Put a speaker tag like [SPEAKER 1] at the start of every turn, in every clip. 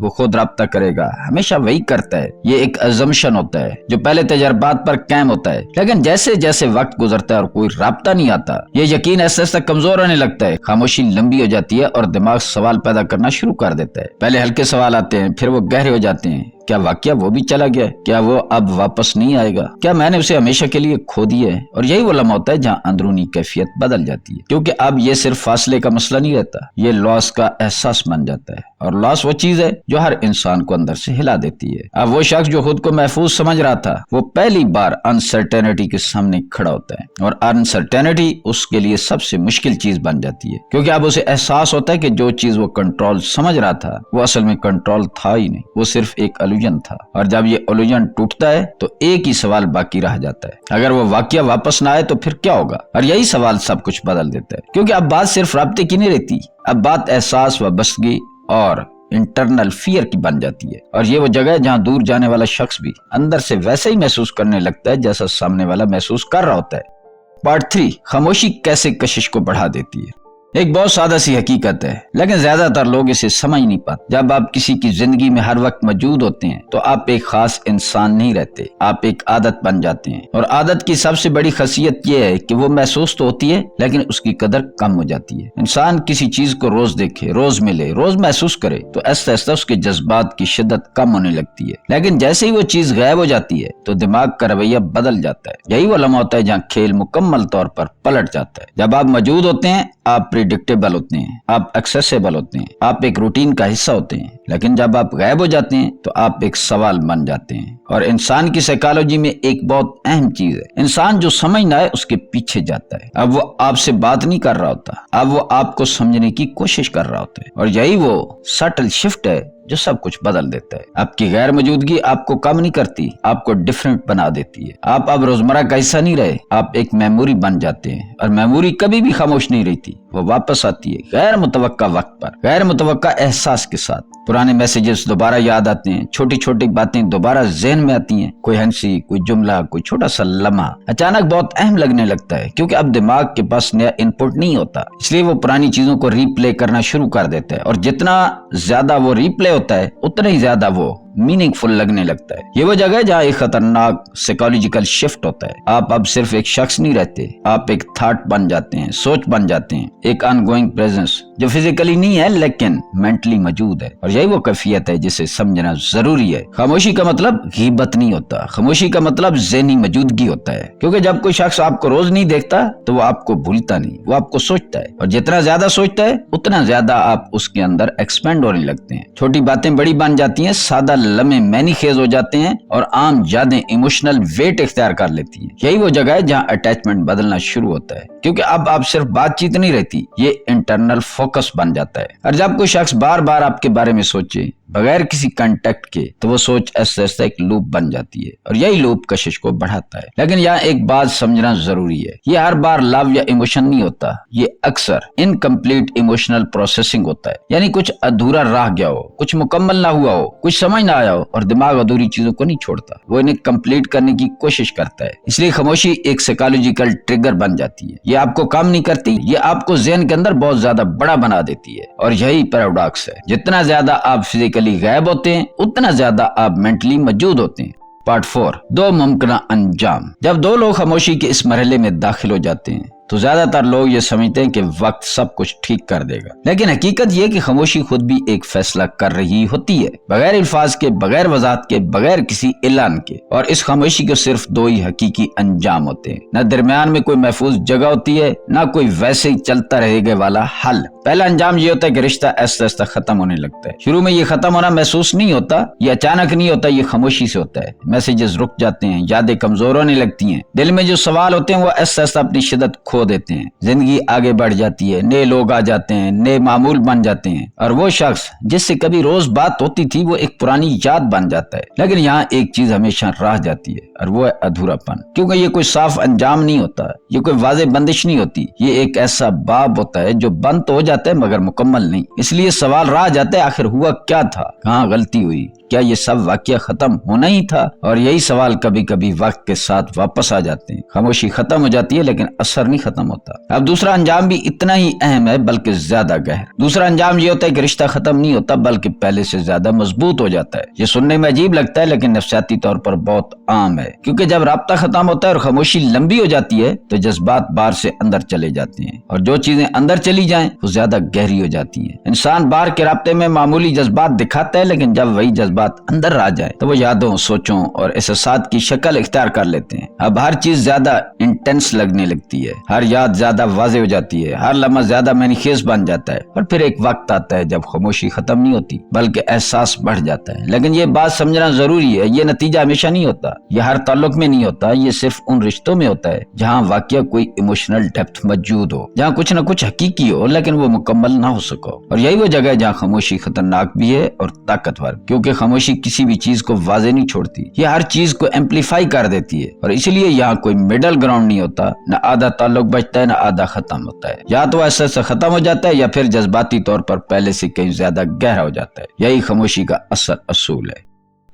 [SPEAKER 1] وہ خود رابطہ کرے گا، ہمیشہ وہی کرتا ہے، یہ ایک assumption ہوتا ہے جو پہلے تجربات پر قائم ہوتا ہے، لیکن جیسے جیسے وقت گزرتا ہے اور کوئی رابطہ نہیں آتا، یہ یقین ایسے ایسے کمزور ہونے لگتا ہے، خاموشی لمبی ہو جاتی ہے اور دماغ سوال پیدا کرنا شروع کر دیتا ہے۔ پہلے ہلکے سوال آتے ہیں، پھر وہ گہرے ہو جاتے ہیں۔ کیا واقعہ وہ بھی چلا گیا؟ کیا وہ اب واپس نہیں آئے گا؟ کیا میں نے اسے ہمیشہ کے لیے کھو دیا ہے؟ اور یہی وہ لمحہ ہوتا ہے جہاں اندرونی کیفیت بدل جاتی ہے، کیونکہ اب یہ صرف فاصلے کا مسئلہ نہیں رہتا، یہ لاس کا احساس بن جاتا ہے، اور لاس وہ چیز ہے جو ہر انسان کو اندر سے ہلا دیتی ہے۔ اب وہ شخص جو خود کو محفوظ سمجھ رہا تھا، وہ پہلی بار انسرٹینٹی کے سامنے کھڑا ہوتا ہے، اور انسرٹینٹی اس کے لیے سب سے مشکل چیز بن جاتی ہے، کیونکہ اب اسے احساس ہوتا ہے کہ جو چیز وہ کنٹرول سمجھ رہا تھا وہ اصل میں کنٹرول تھا ہی نہیں، وہ صرف ایک الوژن تھا۔ اور جب یہ الوژن ٹوٹتا ہے تو ایک ہی سوال باقی رہ جاتا ہے، اگر وہ واقعہ واپس نہ آئے تو پھر کیا ہوگا؟ اور یہی سوال سب کچھ بدل دیتا ہے، کیونکہ اب بات صرف رابطے کی نہیں رہتی، اب بات احساس، وابستگی اور انٹرنل فیئر کی بن جاتی ہے، اور یہ وہ جگہ ہے جہاں دور جانے والا شخص بھی اندر سے ویسے ہی محسوس کرنے لگتا ہے جیسا سامنے والا محسوس کر رہا ہوتا ہے۔ پارٹ 3، خاموشی کیسے کشش کو بڑھا دیتی ہے۔ ایک بہت سادہ سی حقیقت ہے، لیکن زیادہ تر لوگ اسے سمجھ نہیں پاتے۔ جب آپ کسی کی زندگی میں ہر وقت موجود ہوتے ہیں تو آپ ایک خاص انسان نہیں رہتے، آپ ایک عادت بن جاتے ہیں، اور عادت کی سب سے بڑی خاصیت یہ ہے کہ وہ محسوس تو ہوتی ہے لیکن اس کی قدر کم ہو جاتی ہے۔ انسان کسی چیز کو روز دیکھے، روز ملے، روز محسوس کرے تو ایسا ایسا اس کے جذبات کی شدت کم ہونے لگتی ہے، لیکن جیسے ہی وہ چیز غائب ہو جاتی ہے تو دماغ کا رویہ بدل جاتا ہے۔ یہی وہ لمحہ ہوتا ہے جہاں کھیل مکمل طور پر پلٹ جاتا ہے۔ جب آپ موجود ہوتے ہیں آپ پریڈکٹیبل ہوتے ہیں، آپ ایکسیسیبل ہوتے ہیں، آپ ایک روٹین کا حصہ ہوتے ہیں، لیکن جب آپ غائب ہو جاتے ہیں تو آپ ایک سوال بن جاتے ہیں۔ اور انسان کی سائیکالوجی میں ایک بہت اہم چیز ہے، انسان جو سمجھنا ہے اس کے پیچھے جاتا ہے۔ اب وہ آپ سے بات نہیں کر رہا ہوتا، اب وہ آپ کو سمجھنے کی کوشش کر رہا ہوتا ہے، اور یہی وہ سٹل شفٹ ہے جو سب کچھ بدل دیتا ہے۔ آپ کی غیر موجودگی آپ کو کم نہیں کرتی، آپ کو ڈیفرنٹ بنا دیتی ہے۔ آپ اب روزمرہ کا حصہ نہیں رہے، آپ ایک میموری بن جاتے ہیں، اور میموری کبھی بھی خاموش نہیں رہتی، وہ واپس آتی ہے غیر متوقع وقت پر، غیر متوقع احساس کے ساتھ۔ پرانے میسیجز دوبارہ یاد آتے ہیں، چھوٹی چھوٹی باتیں دوبارہ ذہن میں آتی ہیں، کوئی ہنسی، کوئی جملہ، کوئی چھوٹا سا لمحہ اچانک بہت اہم لگنے لگتا ہے، کیونکہ اب دماغ کے پاس نیا انپٹ نہیں ہوتا، اس لیے وہ پرانی چیزوں کو ری پلے کرنا شروع کر دیتا ہے، اور جتنا زیادہ وہ ری پلے ہوتا ہے اتنا ہی زیادہ وہ میننگ فل لگنے لگتا ہے۔ یہ وہ جگہ ہے جہاں ایک خطرناک سائیکالوجیکل شفٹ ہوتا ہے، آپ اب صرف ایک شخص نہیں رہتے، آپ ایک تھاٹ بن جاتے ہیں، سوچ بن جاتے ہیں، ایک آن گوئنگ پریزنس جو فزیکلی نہیں ہے لیکن مینٹلی موجود ہے، اور یہی وہ کیفیت ہے جسے سمجھنا ضروری ہے۔ خاموشی کا مطلب غیبت نہیں ہوتا، خاموشی کا مطلب ذہنی موجودگی ہوتا ہے، کیونکہ جب کوئی شخص آپ کو روز نہیں دیکھتا تو وہ آپ کو بھولتا نہیں، وہ آپ کو سوچتا ہے، اور جتنا زیادہ سوچتا ہے اتنا زیادہ آپ اس کے اندر ایکسپینڈ ہونے لگتے ہیں۔ چھوٹی باتیں بڑی بن جاتی ہیں، سادہ لمحے معنی خیز ہو جاتے ہیں، اور عام یادیں ایموشنل ویٹ اختیار کر لیتی ہیں۔ یہی وہ جگہ ہے جہاں اٹیچمنٹ بدلنا شروع ہوتا ہے، کیونکہ اب آپ صرف بات چیت نہیں رہتی، یہ انٹرنل فوکس بن جاتا ہے۔ اور جب کوئی شخص بار بار آپ کے بارے میں سوچے بغیر کسی کنٹیکٹ کے تو وہ سوچ ایسے ایسے ایک لوپ بن جاتی ہے، اور یہی لوپ کشش کو بڑھاتا ہے۔ لیکن یہاں ایک بات سمجھنا ضروری ہے، یہ ہر بار لو یا ایموشن نہیں ہوتا، یہ اکثر انکمپلیٹ ایموشنل پروسیسنگ ہوتا ہے، یعنی کچھ ادھورا رہ گیا ہو، کچھ مکمل نہ ہوا ہو، کچھ سمجھ نہ آیا ہو، اور دماغ ادھوری چیزوں کو نہیں چھوڑتا، وہ انہیں کمپلیٹ کرنے کی کوشش کرتا ہے۔ اس لیے خاموشی ایک سائیکالوجیکل ٹریگر بن جاتی ہے، یہ آپ کو کام نہیں کرتی، یہ آپ کو ذہن کے اندر بہت زیادہ بڑا بنا دیتی ہے، اور یہی پیراڈاکس ہے، جتنا زیادہ آپ فزیکلی غائب ہوتے ہیں اتنا زیادہ آپ مینٹلی موجود ہوتے ہیں۔ پارٹ 4، 2 ممکنہ انجام۔ جب دو لوگ خاموشی کے اس مرحلے میں داخل ہو جاتے ہیں تو زیادہ تر لوگ یہ سمجھتے ہیں کہ وقت سب کچھ ٹھیک کر دے گا، لیکن حقیقت یہ کہ خاموشی خود بھی ایک فیصلہ کر رہی ہوتی ہے، بغیر الفاظ کے، بغیر وضاحت کے، بغیر کسی اعلان کے۔ اور اس خاموشی کے صرف 2 ہی حقیقی انجام ہوتے ہیں، نہ درمیان میں کوئی محفوظ جگہ ہوتی ہے، نہ کوئی ویسے ہی چلتا رہے گا والا حل۔ پہلا انجام یہ ہوتا ہے کہ رشتہ ایسا ایسا ختم ہونے لگتا ہے۔ شروع میں یہ ختم ہونا محسوس نہیں ہوتا، یہ اچانک نہیں ہوتا، یہ خاموشی سے ہوتا ہے۔ میسیجز رک جاتے ہیں، یادیں کمزور ہونے لگتی ہیں، دل میں جو سوال ہوتے ہیں وہ ایسا ایسا اپنی شدت کھو دیتے ہیں، زندگی آگے بڑھ جاتی ہے، نئے لوگ آ جاتے ہیں، نئے معمول بن جاتے ہیں، اور وہ شخص جس سے کبھی روز بات ہوتی تھی وہ ایک پرانی یاد بن جاتا ہے۔ لیکن یہاں ایک چیز ہمیشہ رہ جاتی ہے، اور وہ ہے ادھورا پن، کیونکہ یہ کوئی صاف انجام نہیں ہوتا، یہ کوئی واضح بندش نہیں ہوتی، یہ ایک ایسا باب ہوتا ہے جو بند تو ہو جاتا ہے مگر مکمل نہیں۔ اس لیے سوال رہ جاتا ہے، آخر ہوا کیا تھا، کہاں غلطی ہوئی، کیا یہ سب واقعہ ختم ہونا ہی تھا؟ اور یہی سوال کبھی کبھی وقت کے ساتھ واپس آ جاتے ہیں۔ خاموشی ختم ہو جاتی ہے لیکن اثر نہیں ختم ہوتا۔ اب دوسرا انجام بھی اتنا ہی اہم ہے بلکہ زیادہ گہر۔ دوسرا انجام یہ ہوتا ہے کہ رشتہ ختم نہیں ہوتا بلکہ پہلے سے زیادہ مضبوط ہو جاتا ہے۔ یہ سننے میں عجیب لگتا ہے لیکن نفسیاتی طور پر بہت عام ہے، کیونکہ جب رابطہ ختم ہوتا ہے اور خاموشی لمبی ہو جاتی ہے تو جذبات باہر سے اندر چلے جاتے ہیں، اور جو چیزیں اندر چلی جائیں وہ زیادہ گہری ہو جاتی ہیں۔ انسان باہر کے رابطے میں معمولی جذبات دکھاتا ہے، لیکن جب وہی جذبات اندر آ جائے تو وہ یادوں، سوچوں اور احساسات کی شکل اختیار کر لیتے ہیں۔ اب ہر چیز زیادہ انٹینس لگنے لگتی ہے، ہر یاد زیادہ واضح ہو جاتی ہے، ہر لمحہ زیادہ معنی خیز بن جاتا ہے، اور پھر ایک وقت آتا ہے جب خاموشی ختم نہیں ہوتی بلکہ احساس بڑھ جاتا ہے۔ لیکن یہ بات سمجھنا ضروری ہے، یہ نتیجہ ہمیشہ نہیں ہوتا، یہ ہر تعلق میں نہیں ہوتا، یہ صرف ان رشتوں میں ہوتا ہے جہاں واقعہ کوئی ایموشنل ڈیپتھ موجود ہو، جہاں کچھ نہ کچھ حقیقی ہو لیکن وہ مکمل نہ ہو سکا۔ اور یہی وہ جگہ ہے جہاں خاموشی خطرناک بھی ہے اور طاقتور، کیونکہ خاموشی کسی بھی چیز کو واضح نہیں چھوڑتی، یہ ہر چیز کو ایمپلیفائی کر دیتی ہے، اور اسی لیے یہاں کوئی مڈل گراؤنڈ نہیں ہوتا، نہ آدھا تعلق بچتا ہے نہ آدھا ختم ہوتا ہے، یا تو ایسا سے ختم ہو جاتا ہے یا پھر جذباتی طور پر پہلے سے کہیں زیادہ گہرا ہو جاتا ہے۔ یہی خاموشی کا اصول ہے۔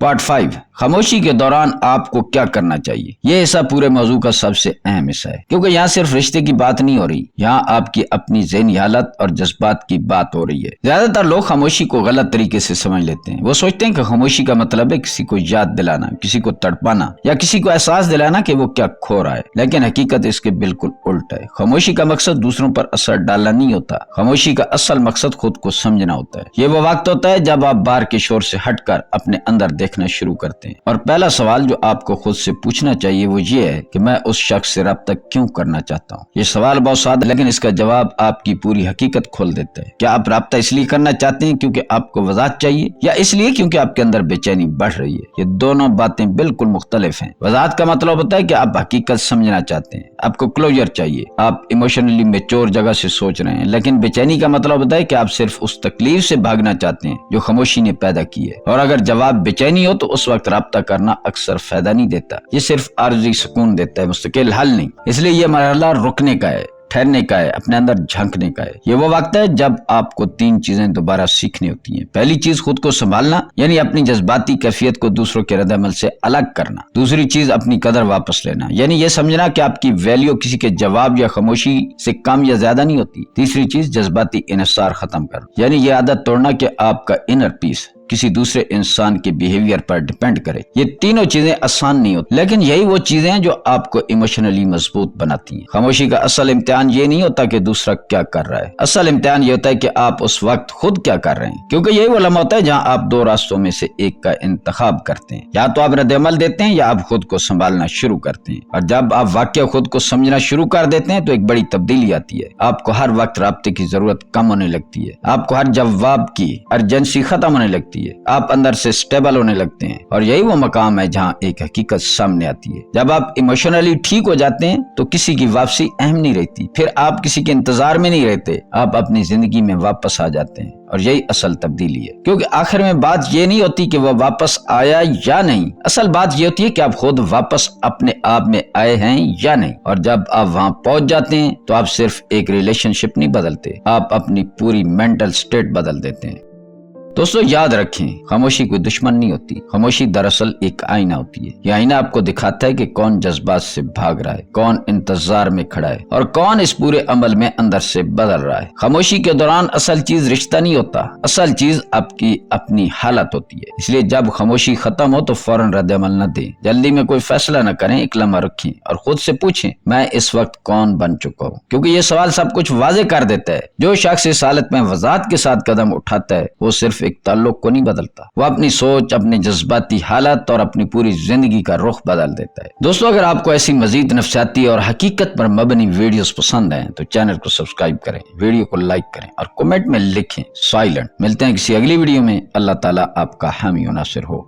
[SPEAKER 1] پارٹ 5، خاموشی کے دوران آپ کو کیا کرنا چاہیے۔ یہ حصہ پورے موضوع کا سب سے اہم حصہ ہے، کیونکہ یہاں صرف رشتے کی بات نہیں ہو رہی، یہاں آپ کی اپنی ذہنی حالت اور جذبات کی بات ہو رہی ہے۔ زیادہ تر لوگ خاموشی کو غلط طریقے سے سمجھ لیتے ہیں۔ وہ سوچتے ہیں کہ خاموشی کا مطلب ہے کسی کو یاد دلانا، کسی کو تڑپانا، یا کسی کو احساس دلانا کہ وہ کیا کھو رہا ہے، لیکن حقیقت اس کے بالکل الٹ ہے۔ خاموشی کا مقصد دوسروں پر اثر ڈالنا نہیں ہوتا، خاموشی کا اصل مقصد خود کو سمجھنا ہوتا ہے۔ یہ وہ وقت ہوتا ہے جب آپ باہر کے شور سے ہٹ کر اپنے اندر دیکھنا شروع کرتے ہیں، اور پہلا سوال جو آپ کو خود سے پوچھنا چاہیے وہ یہ ہے کہ میں اس شخص سے رابطہ کیوں کرنا چاہتا ہوں۔ یہ سوال بہت سادہ لیکن اس کا جواب آپ کی پوری حقیقت کھول دیتا ہے۔ کیا آپ رابطہ اس لیے کرنا چاہتے ہیں کیونکہ آپ کو وضاحت چاہیے، یا اس لیے کیونکہ آپ کے اندر بے چینی بڑھ رہی ہے؟ یہ دونوں باتیں بالکل مختلف ہیں۔ وضاحت کا مطلب ہوتا ہے کہ آپ حقیقت سمجھنا چاہتے ہیں، آپ کو کلوجر چاہیے، آپ ایموشنلی میچور جگہ سے سوچ رہے ہیں، لیکن بے چینی کا مطلب ہوتا ہے کہ آپ صرف اس تکلیف سے بھاگنا چاہتے ہیں جو خاموشی نے پیدا کی ہے۔ اور اگر جواب بے چینی ہو تو اس وقت رابطہ کرنا اکثر فائدہ نہیں دیتا، یہ صرف عارضی سکون دیتا ہے، مستقل حل نہیں۔ اس لیے یہ مرحلہ رکنے کا ہے، ٹھہرنے کا ہے، اپنے اندر جھانکنے کا ہے۔ یہ وہ وقت ہے جب آپ کو 3 چیزیں دوبارہ سیکھنی ہوتی ہیں۔ پہلی چیز خود کو سنبھالنا، یعنی اپنی جذباتی کیفیت کو دوسروں کے رد عمل سے الگ کرنا۔ دوسری چیز اپنی قدر واپس لینا، یعنی یہ سمجھنا کہ آپ کی ویلیو کسی کے جواب یا خاموشی سے کم یا زیادہ نہیں ہوتی۔ تیسری چیز جذباتی انحصار ختم کرنا، یعنی یہ عادت توڑنا کہ آپ کا انر پیس کسی دوسرے انسان کے بیہیویئر پر ڈیپینڈ کرے۔ یہ تینوں چیزیں آسان نہیں ہوتی، لیکن یہی وہ چیزیں ہیں جو آپ کو ایموشنلی مضبوط بناتی ہیں۔ خاموشی کا اصل امتحان یہ نہیں ہوتا کہ دوسرا کیا کر رہا ہے، اصل امتحان یہ ہوتا ہے کہ آپ اس وقت خود کیا کر رہے ہیں، کیونکہ یہی وہ لمحہ ہوتا ہے جہاں آپ 2 راستوں میں سے ایک کا انتخاب کرتے ہیں۔ یا تو آپ رد عمل دیتے ہیں یا آپ خود کو سنبھالنا شروع کرتے ہیں، اور جب آپ واقعہ خود کو سمجھنا شروع کر دیتے ہیں تو ایک بڑی تبدیلی آتی ہے۔ آپ کو ہر وقت رابطے کی ضرورت کم ہونے لگتی ہے، آپ کو ہر جواب کی ارجنسی ختم ہونے لگتی ہے، آپ اندر سے سٹیبل ہونے لگتے ہیں، اور یہی وہ مقام ہے جہاں ایک حقیقت سامنے آتی ہے۔ جب آپ ایموشنلی ٹھیک ہو جاتے ہیں تو کسی کی واپسی اہم نہیں رہتی، پھر آپ کسی کے انتظار میں نہیں رہتے، آپ اپنی زندگی میں واپس آ جاتے ہیں، اور یہی اصل تبدیلی ہے۔ کیونکہ آخر میں بات یہ نہیں ہوتی کہ وہ واپس آیا یا نہیں، اصل بات یہ ہوتی ہے کہ آپ خود واپس اپنے آپ میں آئے ہیں یا نہیں۔ اور جب آپ وہاں پہنچ جاتے ہیں تو آپ صرف ایک ریلیشن شپ نہیں بدلتے، آپ اپنی پوری مینٹل سٹیٹ بدل دیتے ہیں۔ دوستو یاد رکھیں، خاموشی کوئی دشمن نہیں ہوتی، خاموشی دراصل ایک آئینہ ہوتی ہے۔ یہ آئینہ آپ کو دکھاتا ہے کہ کون جذبات سے بھاگ رہا ہے، کون انتظار میں کھڑا ہے، اور کون اس پورے عمل میں اندر سے بدل رہا ہے۔ خاموشی کے دوران اصل چیز رشتہ نہیں ہوتا، اصل چیز آپ کی اپنی حالت ہوتی ہے۔ اس لیے جب خاموشی ختم ہو تو فوراً رد عمل نہ دیں، جلدی میں کوئی فیصلہ نہ کریں، ایک لمحہ رکھیں اور خود سے پوچھیں میں اس وقت کون بن چکا ہوں، کیونکہ یہ سوال سب کچھ واضح کر دیتا ہے۔ جو شخص اس حالت میں وضاحت کے ساتھ قدم اٹھاتا ہے وہ صرف ایک تعلق کو نہیں بدلتا، وہ اپنی سوچ، اپنی جذباتی حالت اور اپنی پوری زندگی کا رخ بدل دیتا ہے۔ دوستو اگر آپ کو ایسی مزید نفسیاتی اور حقیقت پر مبنی ویڈیوز پسند ہیں تو چینل کو سبسکرائب کریں، ویڈیو کو لائک کریں اور کمنٹ میں لکھیں سائلنٹ۔ ملتے ہیں کسی اگلی ویڈیو میں، اللہ تعالیٰ آپ کا حامی و ناصر ہو۔